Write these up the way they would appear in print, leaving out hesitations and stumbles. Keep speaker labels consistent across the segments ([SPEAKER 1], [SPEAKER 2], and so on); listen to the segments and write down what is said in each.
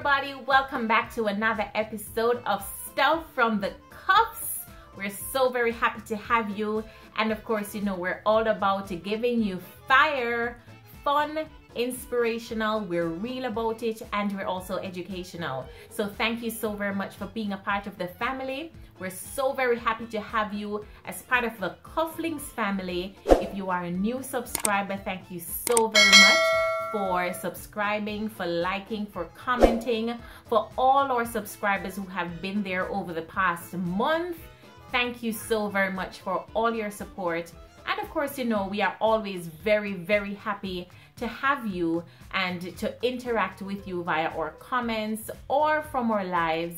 [SPEAKER 1] everybody, welcome back to another episode of Stuff from the Cuffs. We're so very happy to have you, and of course, you know, we're all about giving you fire, fun, inspirational. We're real about it, and we're also educational. So thank you so very much for being a part of the family. We're so very happy to have you as part of the Cufflinks family. If you are a new subscriber, thank you so very much for subscribing, for liking, for commenting. For all our subscribers who have been there over the past month, thank you so very much for all your support. And of course, you know, we are always very, very happy to have you and to interact with you via our comments or from our lives.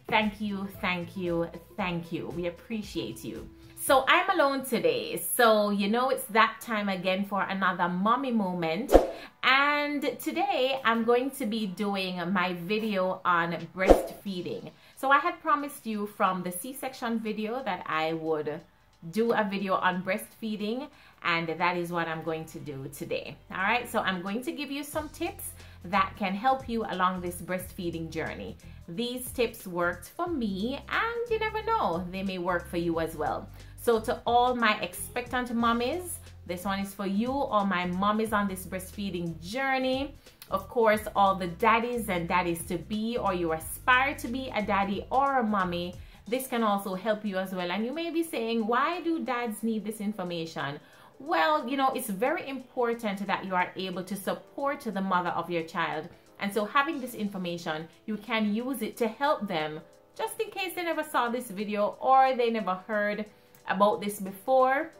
[SPEAKER 1] Thank you, thank you, thank you. We appreciate you. So I'm alone today. So, you know, it's that time again for another mommy moment. And today I'm going to be doing my video on breastfeeding. So I had promised you from the C-section video that I would do a video on breastfeeding, and that is what I'm going to do today. All right, so I'm going to give you some tips that can help you along this breastfeeding journey. These tips worked for me, and you never know, they may work for you as well. So to all my expectant mommies, this one is for you. All my mommies on this breastfeeding journey. Of course, all the daddies and daddies to be, or you aspire to be a daddy or a mommy, this can also help you as well. And you may be saying, why do dads need this information? Well, you know, it's very important that you are able to support the mother of your child. And so having this information, you can use it to help them, just in case they never saw this video or they never heard about this before.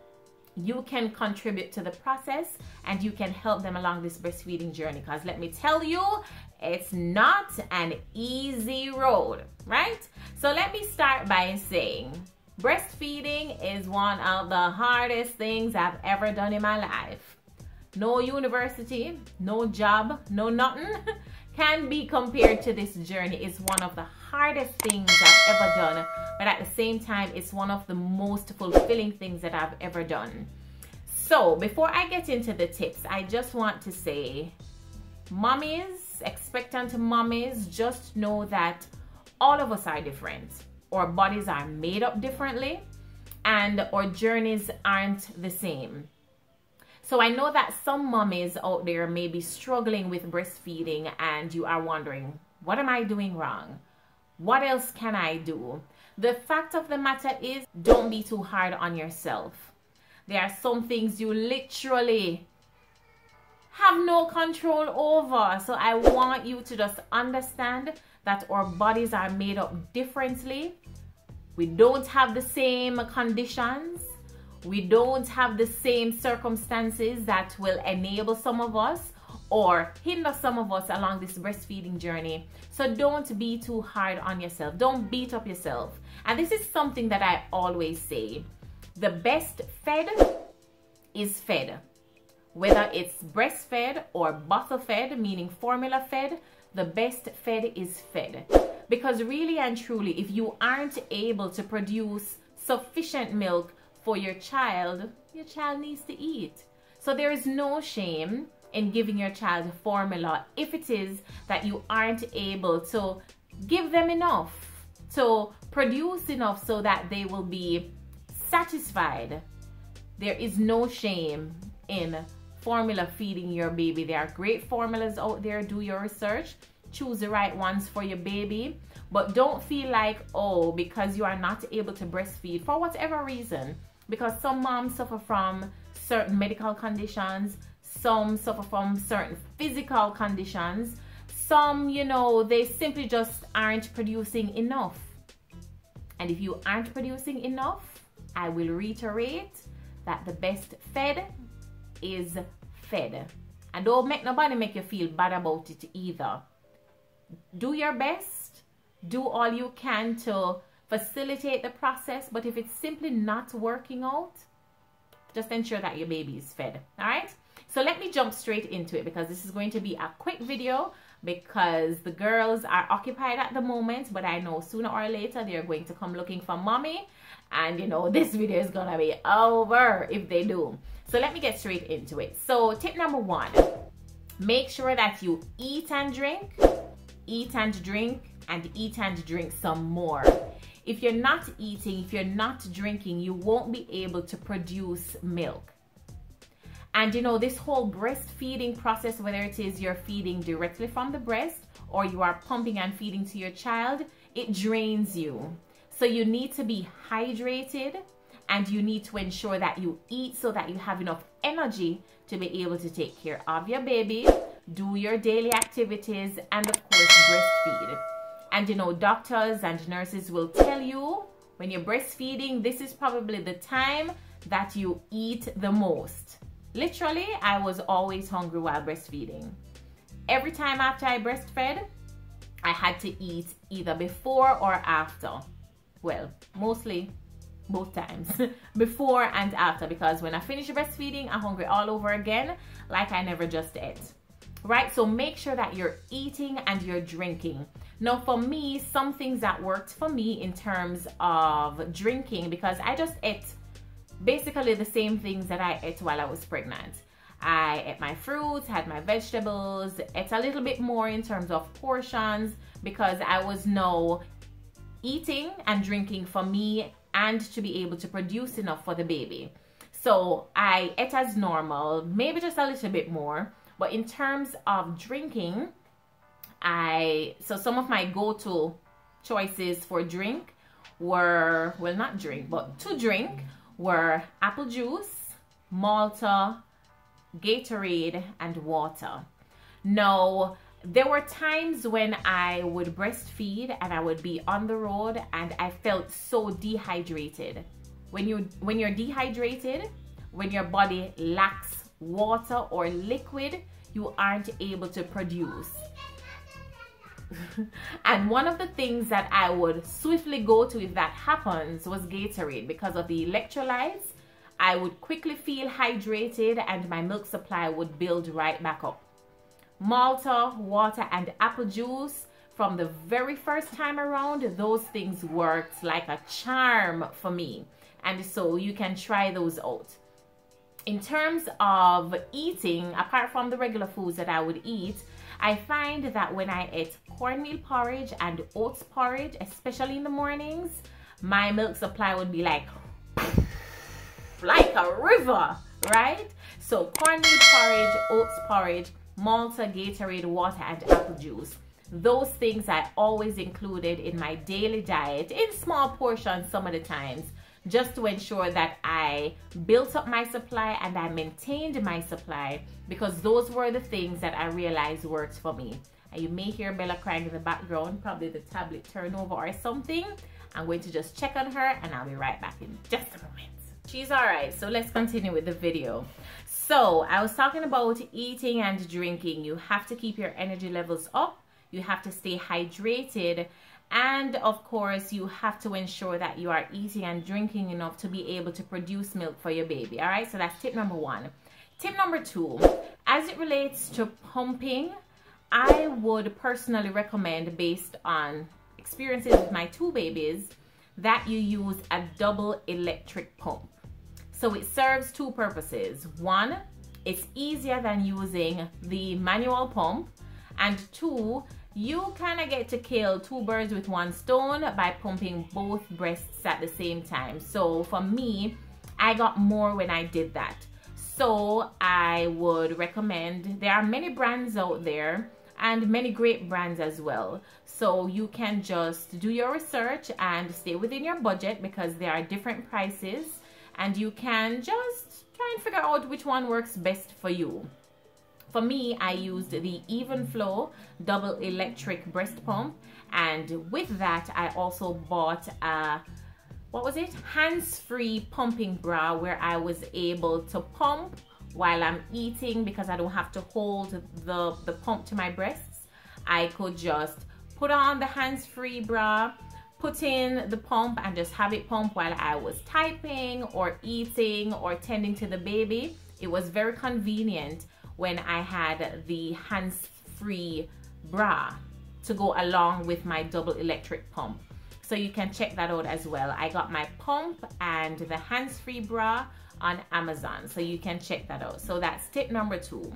[SPEAKER 1] You can contribute to the process and you can help them along this breastfeeding journey, because let me tell you, it's not an easy road, right? So let me start by saying breastfeeding is one of the hardest things I've ever done in my life. No university, no job, no nothing can be compared to this journey. It's one of the hardest things I've ever done, but at the same time, it's one of the most fulfilling things that I've ever done. So before I get into the tips, I just want to say, mommies, expectant mommies, just know that all of us are different. Our bodies are made up differently, and our journeys aren't the same. So I know that some mommies out there may be struggling with breastfeeding, and you are wondering, what am I doing wrong? What else can I do? The fact of the matter is, don't be too hard on yourself. There are some things you literally have no control over. So I want you to just understand that our bodies are made up differently. We don't have the same conditions. We don't have the same circumstances that will enable some of us or hinder some of us along this breastfeeding journey. So don't be too hard on yourself. Don't beat up yourself. And this is something that I always say. The best fed is fed. Whether it's breastfed or bottle fed, meaning formula fed, the best fed is fed. Because really and truly, if you aren't able to produce sufficient milk for your child needs to eat. So there is no shame in giving your child formula if it is that you aren't able to give them enough, to produce enough so that they will be satisfied. There is no shame in formula feeding your baby. There are great formulas out there. Do your research, choose the right ones for your baby, but don't feel like, oh, because you are not able to breastfeed for whatever reason, because some moms suffer from certain medical conditions, some suffer from certain physical conditions, some, you know, they simply just aren't producing enough. And if you aren't producing enough, I will reiterate that the best fed is fed. And don't make nobody make you feel bad about it either. Do your best, do all you can to facilitate the process, but if it's simply not working out, just ensure that your baby is fed. All right, so let me jump straight into it, because this is going to be a quick video, because the girls are occupied at the moment, but I know sooner or later they're going to come looking for mommy, and you know, this video is gonna be over if they do. So let me get straight into it. So tip number one, make sure that you eat and drink eat and drink and eat and drink some more. If you're not eating, if you're not drinking, you won't be able to produce milk. And you know, this whole breastfeeding process, whether it is you're feeding directly from the breast or you are pumping and feeding to your child, it drains you. So you need to be hydrated and you need to ensure that you eat so that you have enough energy to be able to take care of your baby, do your daily activities, and of course breastfeed. And you know, doctors and nurses will tell you when you're breastfeeding, this is probably the time that you eat the most. Literally, I was always hungry while breastfeeding. Every time after I breastfed, I had to eat either before or after. Well, mostly both times, before and after, because when I finish breastfeeding, I'm hungry all over again, like I never just ate. Right? So make sure that you're eating and you're drinking. Now for me, some things that worked for me in terms of drinking, because I just ate basically the same things that I ate while I was pregnant. I ate my fruits, had my vegetables, ate a little bit more in terms of portions, because I was now eating and drinking for me and to be able to produce enough for the baby. So I ate as normal, maybe just a little bit more. But in terms of drinking, so some of my go-to choices for drink were, well, not drink, but to drink were apple juice, Malta, Gatorade, and water. Now, there were times when I would breastfeed and I would be on the road and I felt so dehydrated. When you're dehydrated, when your body lacks water or liquid, you aren't able to produce. And one of the things that I would swiftly go to if that happens was Gatorade, because of the electrolytes. I would quickly feel hydrated and my milk supply would build right back up. Malta, water, and apple juice, from the very first time around, those things worked like a charm for me. And so you can try those out. In terms of eating, apart from the regular foods that I would eat, I find that when I ate cornmeal porridge and oats porridge, especially in the mornings, my milk supply would be like a river, right? So cornmeal porridge, oats porridge, Malta, Gatorade, water, and apple juice. Those things I always included in my daily diet in small portions some of the times, just to ensure that I built up my supply and I maintained my supply, because those were the things that I realized worked for me. And you may hear Bella crying in the background, probably the tablet turnover or something. I'm going to just check on her and I'll be right back in just a moment. She's all right, so let's continue with the video. So I was talking about eating and drinking. You have to keep your energy levels up. You have to stay hydrated. And of course, you have to ensure that you are eating and drinking enough to be able to produce milk for your baby. All right, so that's tip number one. Tip number two, as it relates to pumping, I would personally recommend, based on experiences with my two babies, that you use a double electric pump. So it serves two purposes. One, it's easier than using the manual pump. And two, you kind of get to kill two birds with one stone by pumping both breasts at the same time. So for me, I got more when I did that. So I would recommend, there are many brands out there and many great brands as well. So you can just do your research and stay within your budget, because there are different prices and you can just try and figure out which one works best for you. For me, I used the Even Flow double electric breast pump, and with that I also bought a, what was it? Hands-free pumping bra, where I was able to pump while I'm eating, because I don't have to hold the pump to my breasts. I could just put on the hands-free bra, put in the pump, and just have it pump while I was typing or eating or tending to the baby. It was very convenient when I had the hands-free bra to go along with my double electric pump. So you can check that out as well. I got my pump and the hands-free bra on Amazon, so you can check that out. So that's tip number two.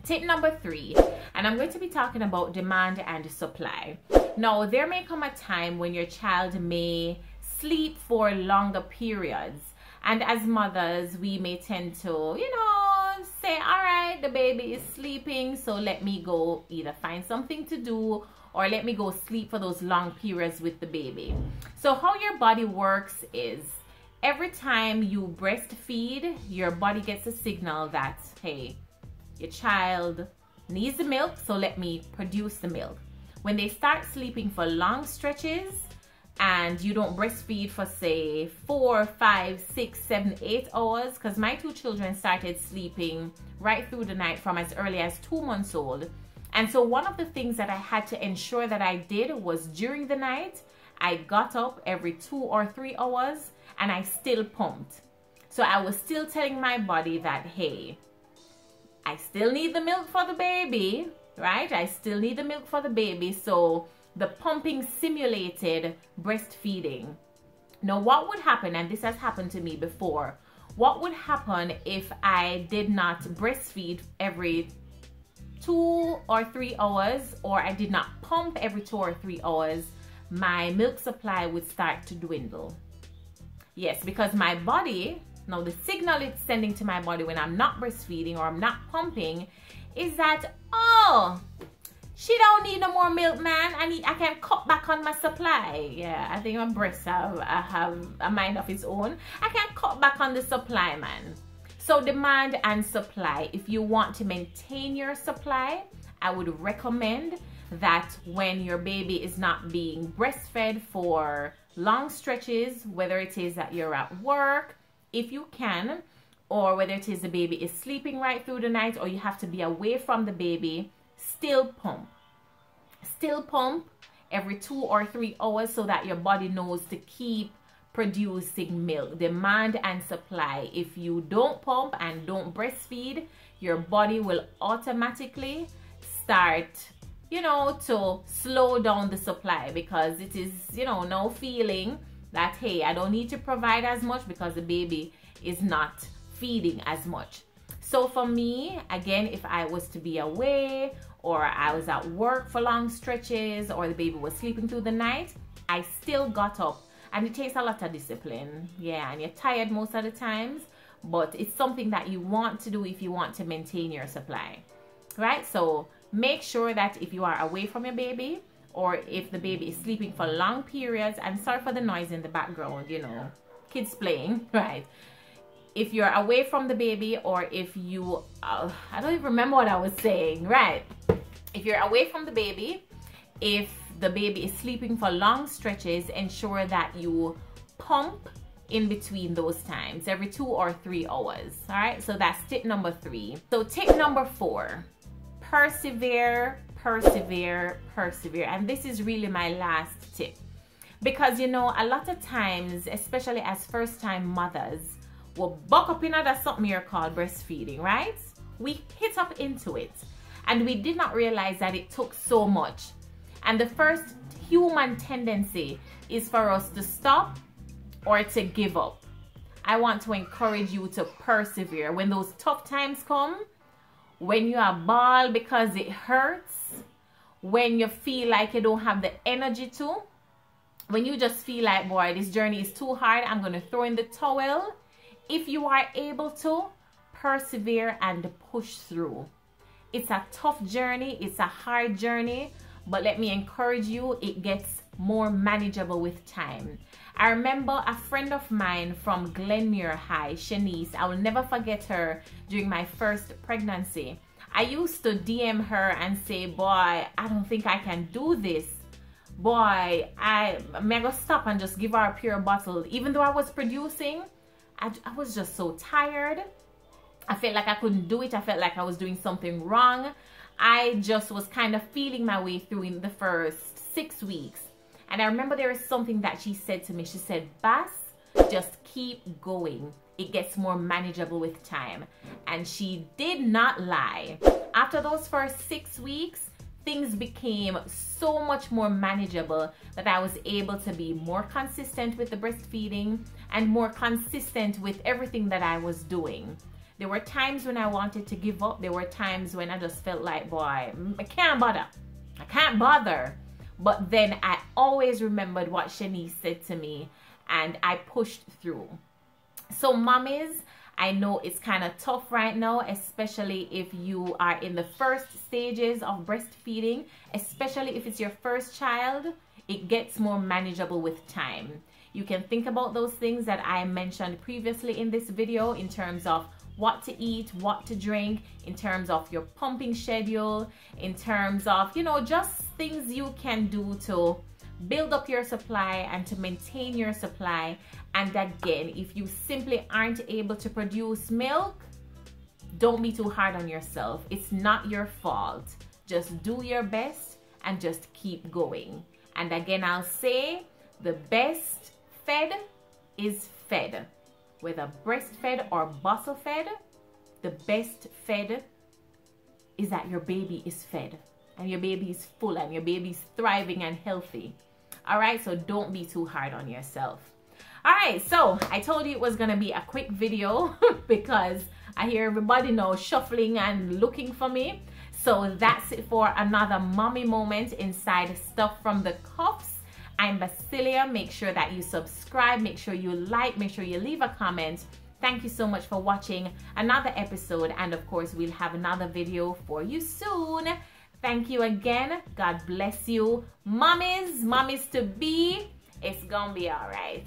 [SPEAKER 1] Tip number 3, and I'm going to be talking about demand and supply. Now, there may come a time when your child may sleep for longer periods, and as mothers, we may tend to, say, all right, the baby is sleeping, so let me go either find something to do or let me go sleep for those long periods with the baby. So how your body works is, every time you breastfeed, your body gets a signal that, hey, your child needs the milk, so let me produce the milk. When they start sleeping for long stretches and you don't breastfeed for say 4, 5, 6, 7, 8 hours, because my 2 children started sleeping right through the night from as early as 2 months old. And so one of the things that I had to ensure that I did was during the night, I got up every 2 or 3 hours and I still pumped. So I was still telling my body that, hey, I still need the milk for the baby, right? I still need the milk for the baby. So the pumping simulated breastfeeding. Now, what would happen, and this has happened to me before, what would happen if I did not breastfeed every 2 or 3 hours, or I did not pump every 2 or 3 hours? My milk supply would start to dwindle. Yes, because my body, now the signal it's sending to my body when I'm not breastfeeding or I'm not pumping is that, oh, she don't need no more milk, man. I can cut back on my supply. Yeah, I think my breasts have a mind of its own. I can cut back on the supply, man. So demand and supply. If you want to maintain your supply, I would recommend that when your baby is not being breastfed for long stretches, whether it is that you're at work, if you can, or whether it is the baby is sleeping right through the night or you have to be away from the baby, still pump. Still pump every 2 or 3 hours so that your body knows to keep producing milk. Demand and supply. If you don't pump and don't breastfeed, your body will automatically start, to slow down the supply, because it is, now feeling that, hey, I don't need to provide as much because the baby is not feeding as much. So for me, again, if I was to be away or I was at work for long stretches or the baby was sleeping through the night, I still got up. And it takes a lot of discipline. Yeah, and you're tired most of the times, but it's something that you want to do if you want to maintain your supply, right? So make sure that if you are away from your baby, or if the baby is sleeping for long periods, and sorry for the noise in the background, kids playing, right? If you're away from the baby, or if you, I don't even remember what I was saying, right? If you're away from the baby, if the baby is sleeping for long stretches, ensure that you pump in between those times, every 2 or 3 hours, all right? So that's tip number 3. So tip number 4, persevere, persevere, persevere. And this is really my last tip, because a lot of times, especially as first-time mothers, we'll buck up in other something here called breastfeeding, right? We hit up into it and we did not realize that it took so much. And the first human tendency is for us to stop or to give up. I want to encourage you to persevere. When those tough times come, when you are bald because it hurts, when you feel like you don't have the energy to, when you just feel like, boy, this journey is too hard, I'm going to throw in the towel. If you are able to, persevere and push through. It's a tough journey. It's a hard journey. But let me encourage you, it gets more manageable with time. I remember a friend of mine from Glenmuir High, Shanice. I will never forget her during my first pregnancy. I used to DM her and say, boy, I don't think I can do this. Boy, I'm going to stop and just give her a pure bottle. Even though I was producing, I was just so tired. I felt like I couldn't do it. I felt like I was doing something wrong. I just was kind of feeling my way through in the first 6 weeks. And I remember there was something that she said to me. She said, Bas, just keep going. It gets more manageable with time. And she did not lie. After those first 6 weeks, things became so much more manageable that I was able to be more consistent with the breastfeeding and more consistent with everything that I was doing. There were times when I wanted to give up. There were times when I just felt like, boy, I can't bother. I can't bother. But then I always remembered what Shanice said to me, and I pushed through. So mommies, I know it's kind of tough right now, especially if you are in the first stages of breastfeeding, especially if it's your first child. It gets more manageable with time. You can think about those things that I mentioned previously in this video in terms of what to eat, what to drink, in terms of your pumping schedule, in terms of, you know, just things you can do to build up your supply and to maintain your supply. And again, if you simply aren't able to produce milk, don't be too hard on yourself. It's not your fault. Just do your best and just keep going. And again, I'll say the best fed is fed. Whether breastfed or bottle fed, the best fed is that your baby is fed and your baby is full and your baby is thriving and healthy. All right, so don't be too hard on yourself. All right, so I told you it was gonna be a quick video because I hear everybody now shuffling and looking for me. So that's it for another mommy moment inside Stuff from the Cuffs. I'm Basillia. Make sure that you subscribe, make sure you like, make sure you leave a comment. Thank you so much for watching another episode, and of course we'll have another video for you soon. Thank you again. God bless you. Mommies to be, it's gonna be all right.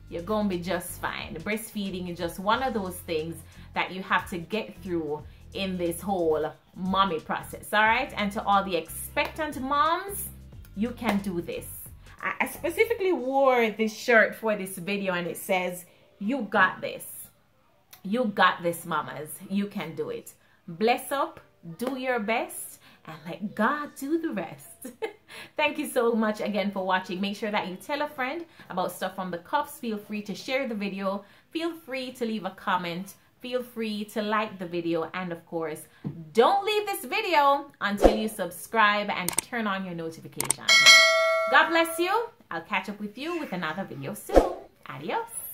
[SPEAKER 1] You're gonna be just fine. Breastfeeding is just one of those things that you have to get through in this whole mommy process, all right? And to all the expectant moms, you can do this. I specifically wore this shirt for this video, and it says, you got this. You got this, mamas. You can do it. Bless up, do your best, and let God do the rest. Thank you so much again for watching. Make sure that you tell a friend about Stuff from the Cuffs. Feel free to share the video. Feel free to leave a comment. Feel free to like the video, and of course, don't leave this video until you subscribe and turn on your notifications. God bless you. I'll catch up with you with another video soon. Adios.